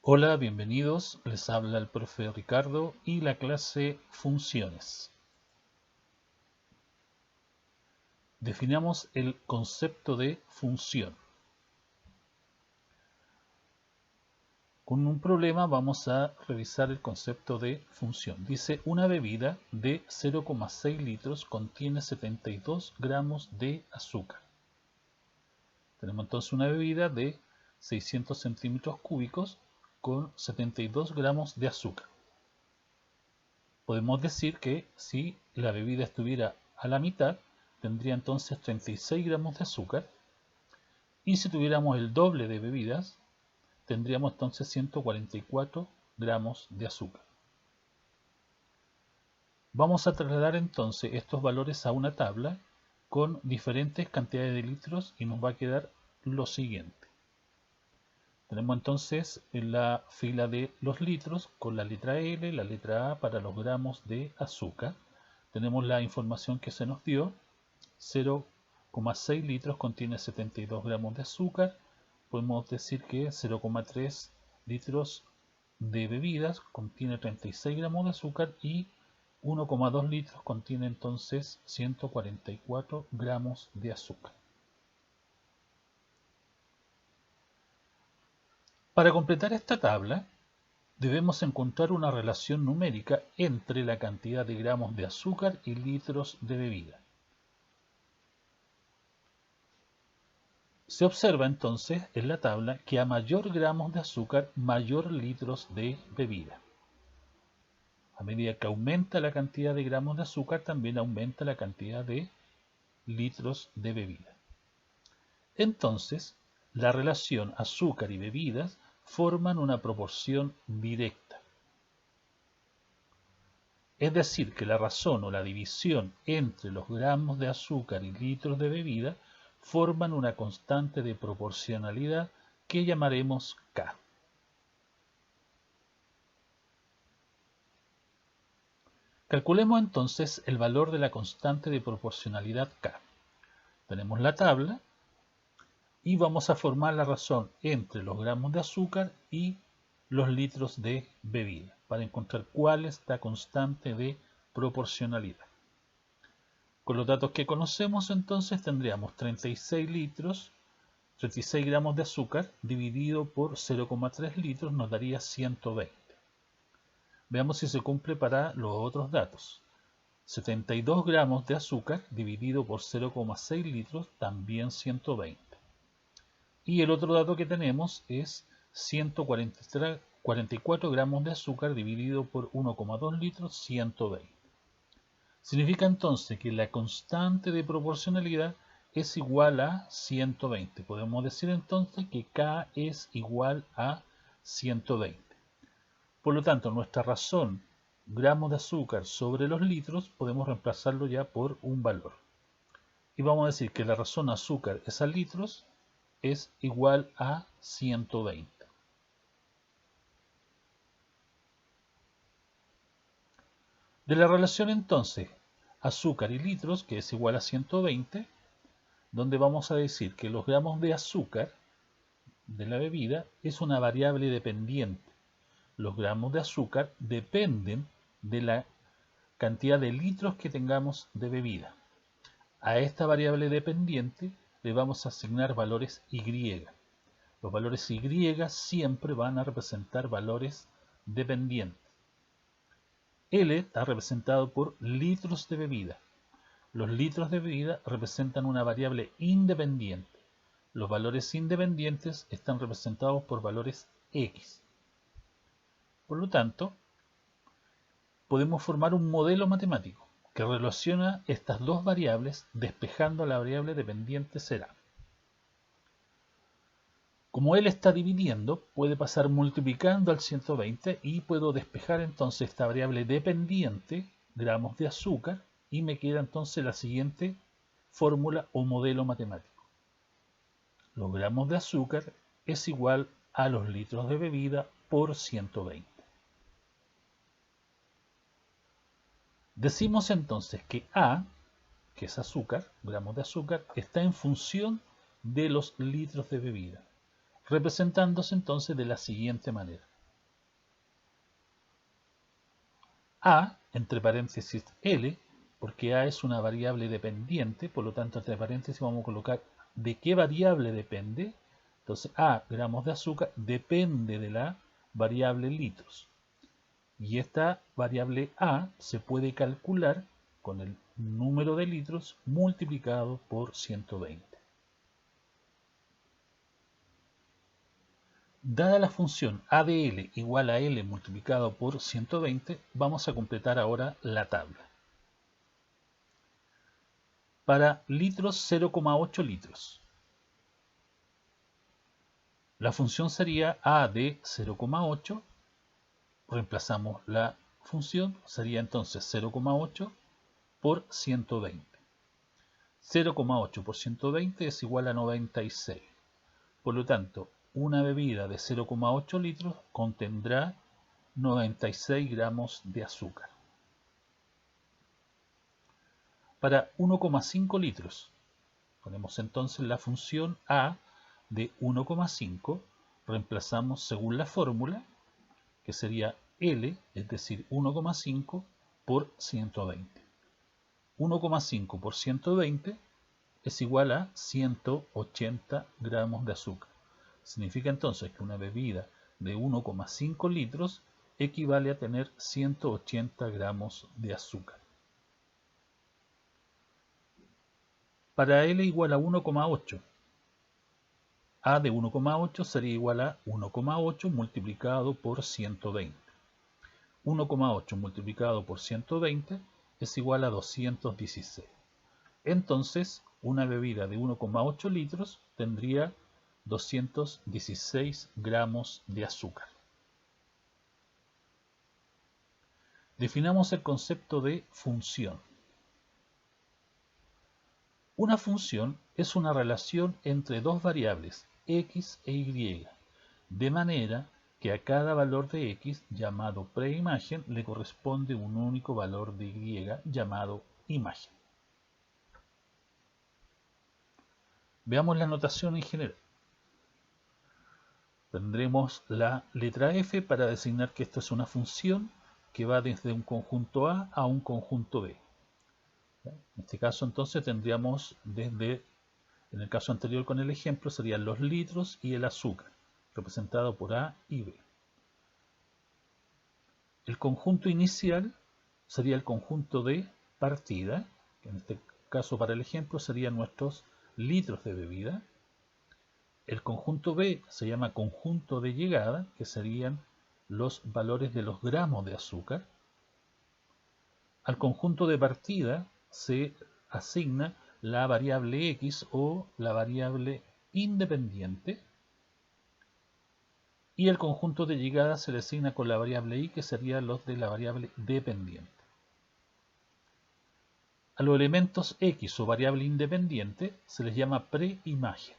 Hola, bienvenidos. Les habla el profe Ricardo y la clase Funciones. Definamos el concepto de función. Con un problema vamos a revisar el concepto de función. Dice, una bebida de 0,6 litros contiene 72 gramos de azúcar. Tenemos entonces una bebida de 600 centímetros cúbicos con 72 gramos de azúcar. Podemos decir que si la bebida estuviera a la mitad, tendría entonces 36 gramos de azúcar, y si tuviéramos el doble de bebidas, tendríamos entonces 144 gramos de azúcar. Vamos a trasladar entonces estos valores a una tabla con diferentes cantidades de litros y nos va a quedar lo siguiente. Tenemos entonces en la fila de los litros con la letra L, la letra A para los gramos de azúcar. Tenemos la información que se nos dio. 0,6 litros contiene 72 gramos de azúcar. Podemos decir que 0,3 litros de bebidas contiene 36 gramos de azúcar y 1,2 litros contiene entonces 144 gramos de azúcar. Para completar esta tabla, debemos encontrar una relación numérica entre la cantidad de gramos de azúcar y litros de bebida. Se observa entonces en la tabla que a mayor gramos de azúcar, mayor litros de bebida. A medida que aumenta la cantidad de gramos de azúcar, también aumenta la cantidad de litros de bebida. Entonces, la relación azúcar y bebidas forman una proporción directa. Es decir, que la razón o la división entre los gramos de azúcar y litros de bebida forman una constante de proporcionalidad que llamaremos K. Calculemos entonces el valor de la constante de proporcionalidad K. Tenemos la tabla y vamos a formar la razón entre los gramos de azúcar y los litros de bebida para encontrar cuál es la constante de proporcionalidad. Con los datos que conocemos entonces tendríamos 36 litros, 36 gramos de azúcar dividido por 0,3 litros nos daría 120. Veamos si se cumple para los otros datos. 72 gramos de azúcar dividido por 0,6 litros, también 120. Y el otro dato que tenemos es 144 gramos de azúcar dividido por 1,2 litros, 120. Significa entonces que la constante de proporcionalidad es igual a 120. Podemos decir entonces que K es igual a 120. Por lo tanto, nuestra razón gramos de azúcar sobre los litros podemos reemplazarlo ya por un valor. Y vamos a decir que la razón azúcar es a litros es igual a 120. De la relación entonces azúcar y litros, que es igual a 120, donde vamos a decir que los gramos de azúcar de la bebida es una variable dependiente. Los gramos de azúcar dependen de la cantidad de litros que tengamos de bebida. A esta variable dependiente le vamos a asignar valores Y. Los valores Y siempre van a representar valores dependientes. L está representado por litros de bebida. Los litros de bebida representan una variable independiente. Los valores independientes están representados por valores X. Por lo tanto, podemos formar un modelo matemático que relaciona estas dos variables despejando la variable dependiente será. Como él está dividiendo, puede pasar multiplicando al 120 y puedo despejar entonces esta variable dependiente, gramos de azúcar, y me queda entonces la siguiente fórmula o modelo matemático. Los gramos de azúcar es igual a los litros de bebida por 120. Decimos entonces que A, que es azúcar, gramos de azúcar, está en función de los litros de bebida, representándose entonces de la siguiente manera. A, entre paréntesis L, porque A es una variable dependiente, por lo tanto entre paréntesis vamos a colocar de qué variable depende. Entonces A, gramos de azúcar, depende de la variable litros. Y esta variable A se puede calcular con el número de litros multiplicado por 120. Dada la función a de L igual a L multiplicado por 120, vamos a completar ahora la tabla. Para litros, 0,8 litros. La función sería a de 0,8. Reemplazamos la función, sería entonces 0,8 por 120. 0,8 por 120 es igual a 96. Por lo tanto, una bebida de 0,8 litros contendrá 96 gramos de azúcar. Para 1,5 litros, ponemos entonces la función a de 1,5, reemplazamos según la fórmula, que sería L, es decir, 1,5 por 120. 1,5 por 120 es igual a 180 gramos de azúcar. Significa entonces que una bebida de 1,5 litros equivale a tener 180 gramos de azúcar. Para L igual a 1,8, A de 1,8 sería igual a 1,8 multiplicado por 120. 1,8 multiplicado por 120 es igual a 216. Entonces, una bebida de 1,8 litros tendría 216 gramos de azúcar. Definamos el concepto de función. Una función es una relación entre dos variables, x e y, de manera que a cada valor de x, llamado preimagen, le corresponde un único valor de y, llamado imagen. Veamos la notación en general. Tendremos la letra f para designar que esto es una función que va desde un conjunto A a un conjunto B. En este caso entonces tendríamos en el caso anterior con el ejemplo, serían los litros y el azúcar, representado por A y B. El conjunto inicial sería el conjunto de partida, que en este caso para el ejemplo serían nuestros litros de bebida. El conjunto B se llama conjunto de llegada, que serían los valores de los gramos de azúcar. Al conjunto de partida se asigna la variable X o la variable independiente. Y el conjunto de llegada se le asigna con la variable Y, que serían los de la variable dependiente. A los elementos X o variable independiente se les llama preimagen.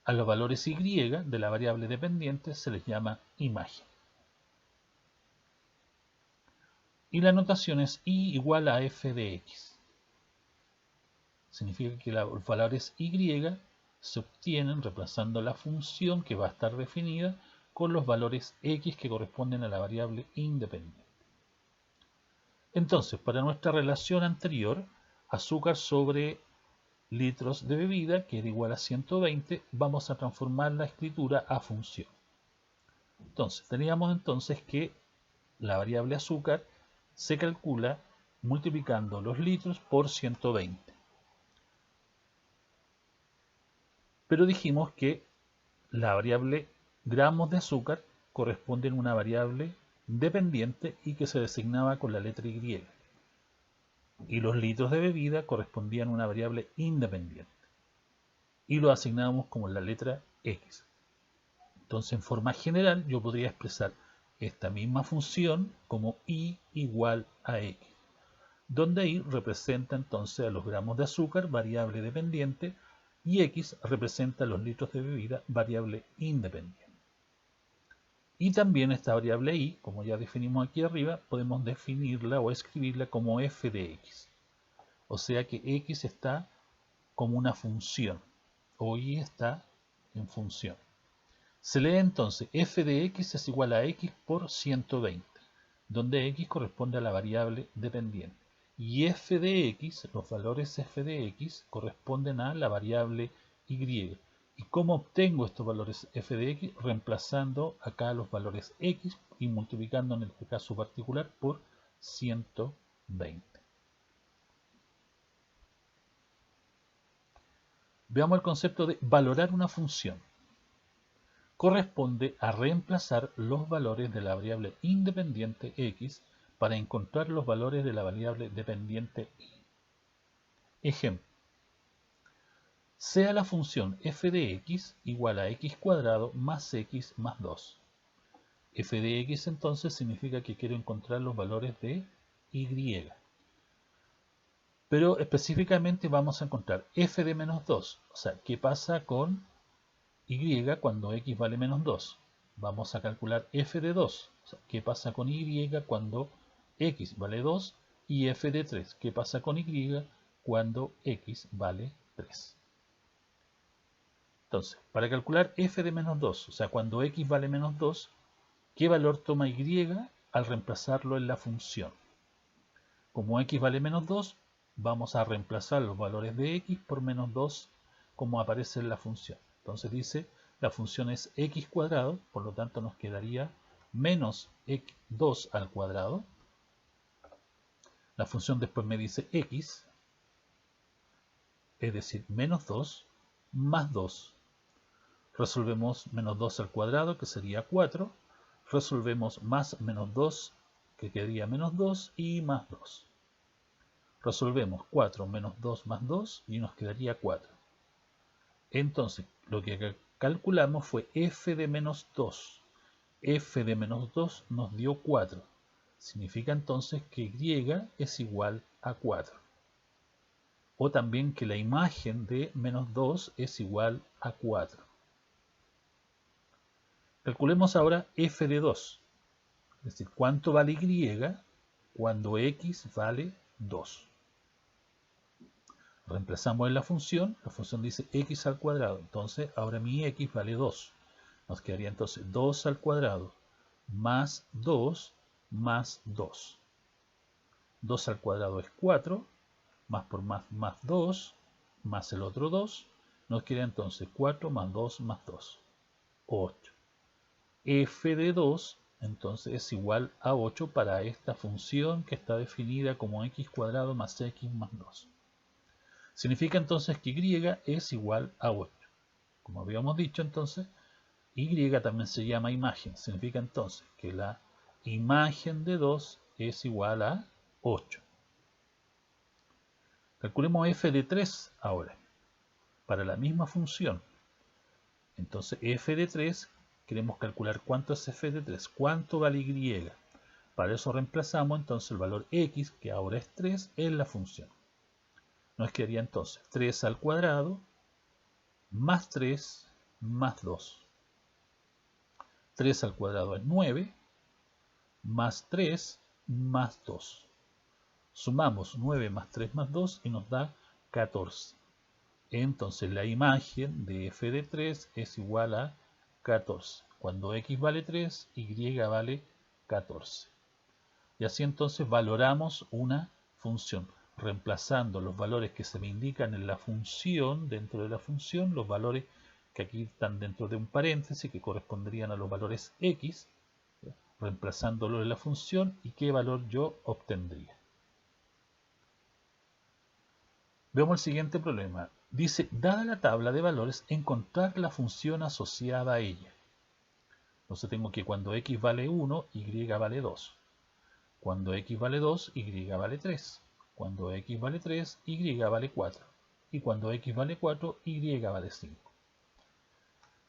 A los valores Y de la variable dependiente se les llama imagen. Y la notación es Y igual a f de X. Significa que los valores Y se obtienen reemplazando la función que va a estar definida con los valores X que corresponden a la variable independiente. Entonces, para nuestra relación anterior, azúcar sobre litros de bebida, que era igual a 120, vamos a transformar la escritura a función. Entonces, teníamos entonces que la variable azúcar se calcula multiplicando los litros por 120. Pero dijimos que la variable gramos de azúcar corresponde a una variable dependiente y que se designaba con la letra Y. Y los litros de bebida correspondían a una variable independiente. Y lo asignamos como la letra X. Entonces, en forma general, yo podría expresar esta misma función como Y igual a X, donde Y representa entonces a los gramos de azúcar, variable dependiente, y X representa los litros de bebida, variable independiente. Y también esta variable Y, como ya definimos aquí arriba, podemos definirla o escribirla como f de X. O sea que X está como una función, o Y está en función. Se lee entonces f de X es igual a X por 120. donde x corresponde a la variable dependiente. Y f de x, los valores f de x, corresponden a la variable y. ¿Y cómo obtengo estos valores f de x? Reemplazando acá los valores x y multiplicando en este caso particular por 120. Veamos el concepto de valorar una función. Corresponde a reemplazar los valores de la variable independiente x para encontrar los valores de la variable dependiente y. Ejemplo. Sea la función f de x igual a x cuadrado más x más 2. F de x entonces significa que quiero encontrar los valores de y. Pero específicamente vamos a encontrar f de menos 2. O sea, ¿qué pasa con y cuando x vale menos 2? Vamos a calcular f de 2. O sea, ¿qué pasa con y cuando x vale 2? Y f de 3. ¿Qué pasa con y cuando x vale 3? Entonces, para calcular f de menos 2, o sea, cuando x vale menos 2, ¿qué valor toma y al reemplazarlo en la función? Como x vale menos 2, vamos a reemplazar los valores de x por menos 2 como aparece en la función. Entonces dice, la función es x cuadrado, por lo tanto nos quedaría menos 2 al cuadrado. La función después me dice x, es decir, menos 2 más 2. Resolvemos menos 2 al cuadrado, que sería 4. Resolvemos más menos 2, que quedaría menos 2, y más 2. Resolvemos 4 menos 2 más 2 y nos quedaría 4. Entonces, lo que calculamos fue f de menos 2. F de menos 2 nos dio 4. Significa entonces que y es igual a 4. O también que la imagen de menos 2 es igual a 4. Calculemos ahora f de 2. Es decir, ¿cuánto vale y cuando x vale 2? Reemplazamos en la función dice x al cuadrado, entonces ahora mi x vale 2. Nos quedaría entonces 2 al cuadrado más 2 más 2. 2 al cuadrado es 4, más por más 2, más el otro 2, nos queda entonces 4 más 2 más 2, 8. F de 2 entonces es igual a 8 para esta función que está definida como x cuadrado más x más 2. Significa entonces que y es igual a 8. Como habíamos dicho entonces, y también se llama imagen. Significa entonces que la imagen de 2 es igual a 8. Calculemos f de 3 ahora, para la misma función. Entonces f de 3, queremos calcular cuánto es f de 3, cuánto vale y. Para eso reemplazamos entonces el valor x, que ahora es 3, en la función. Nos quedaría entonces 3 al cuadrado más 3 más 2. 3 al cuadrado es 9, más 3 más 2. Sumamos 9 más 3 más 2 y nos da 14. Entonces la imagen de f de 3 es igual a 14. Cuando x vale 3, y vale 14. Y así entonces valoramos una función, reemplazando los valores que se me indican en la función, dentro de la función, los valores que aquí están dentro de un paréntesis, que corresponderían a los valores x, reemplazándolo en la función, y qué valor yo obtendría. Veamos el siguiente problema. Dice, dada la tabla de valores, encontrar la función asociada a ella. Entonces tengo que cuando x vale 1, y vale 2. Cuando x vale 2, y vale 3. Cuando x vale 3, y vale 4. Y cuando x vale 4, y vale 5.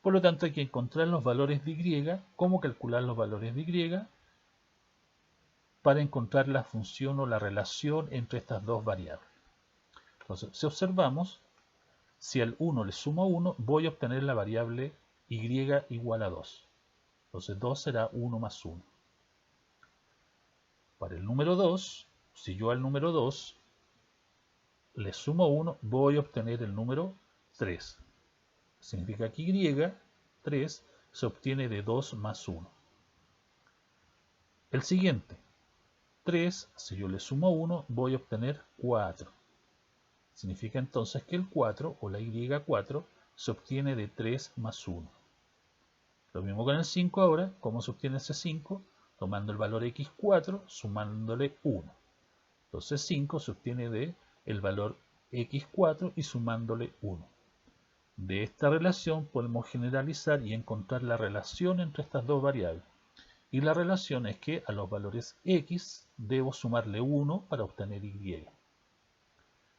Por lo tanto, hay que encontrar los valores de y. ¿Cómo calcular los valores de y? Para encontrar la función o la relación entre estas dos variables. Entonces, si observamos, si al 1 le sumo 1, voy a obtener la variable y igual a 2. Entonces 2 será 1 más 1. Para el número 2, si yo al número 2 le sumo 1, voy a obtener el número 3. Significa que y, 3, se obtiene de 2 más 1. El siguiente, 3, si yo le sumo 1, voy a obtener 4. Significa entonces que el 4 o la y4 se obtiene de 3 más 1. Lo mismo con el 5 ahora. ¿Cómo se obtiene ese 5? Tomando el valor x4, sumándole 1. Entonces 5 se obtiene de el valor x4 y sumándole 1. De esta relación podemos generalizar y encontrar la relación entre estas dos variables. Y la relación es que a los valores x debo sumarle 1 para obtener y.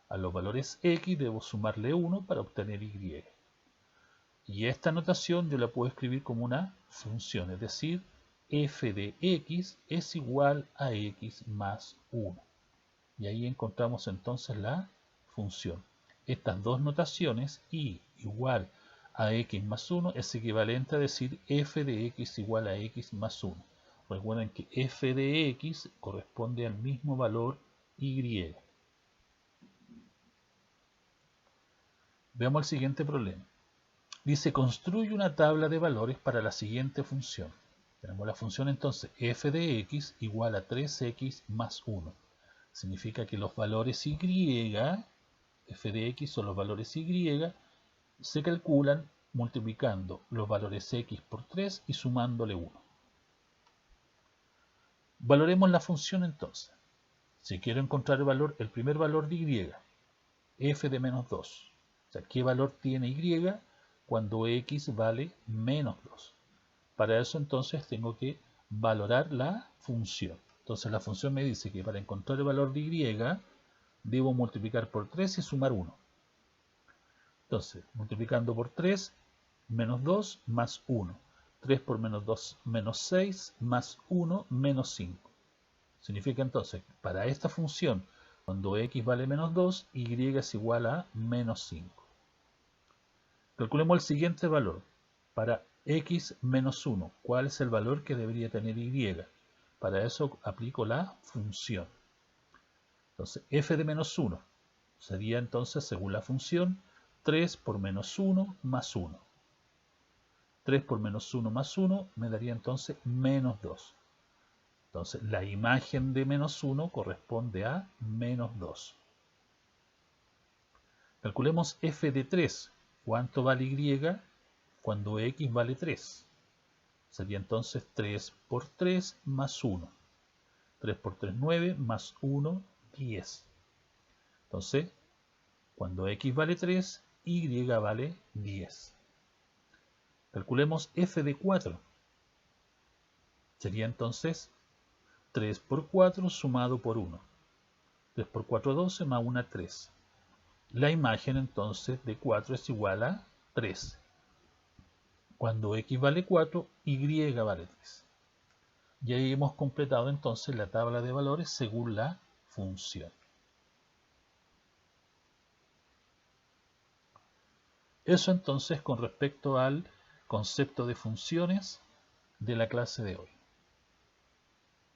A los valores x debo sumarle 1 para obtener y. Y esta notación yo la puedo escribir como una función, es decir, f de x es igual a x más 1. Y ahí encontramos entonces la función. Estas dos notaciones, y igual a x más 1, es equivalente a decir f de x igual a x más 1. Recuerden que f de x corresponde al mismo valor y. Veamos el siguiente problema. Dice, construye una tabla de valores para la siguiente función. Tenemos la función entonces f de x igual a 3x más 1. Significa que los valores y, f de x son los valores y, se calculan multiplicando los valores x por 3 y sumándole 1. Valoremos la función entonces. Si quiero encontrar el primer valor de y, f de menos 2. O sea, ¿qué valor tiene y cuando x vale menos 2? Para eso entonces tengo que valorar la función. Entonces la función me dice que para encontrar el valor de y debo multiplicar por 3 y sumar 1. Entonces, multiplicando por 3, menos 2 más 1. 3 por menos 2, menos 6, más 1, menos 5. Significa entonces, para esta función, cuando x vale menos 2, y es igual a menos 5. Calculemos el siguiente valor. Para x menos 1, ¿cuál es el valor que debería tener y? Para eso aplico la función. Entonces, f de menos 1 sería entonces, según la función, 3 por menos 1 más 1. 3 por menos 1 más 1 me daría entonces menos 2. Entonces, la imagen de menos 1 corresponde a menos 2. Calculemos f de 3. ¿Cuánto vale y cuando x vale 3? Sería entonces 3 por 3 más 1. 3 por 3, 9, más 1, 10. Entonces, cuando x vale 3, y vale 10. Calculemos f de 4. Sería entonces 3 por 4 sumado por 1. 3 por 4, 12, más 1, 3. La imagen entonces de 4 es igual a 3. Cuando x vale 4, y vale 3. Y ahí hemos completado entonces la tabla de valores según la función. Eso entonces con respecto al concepto de funciones de la clase de hoy.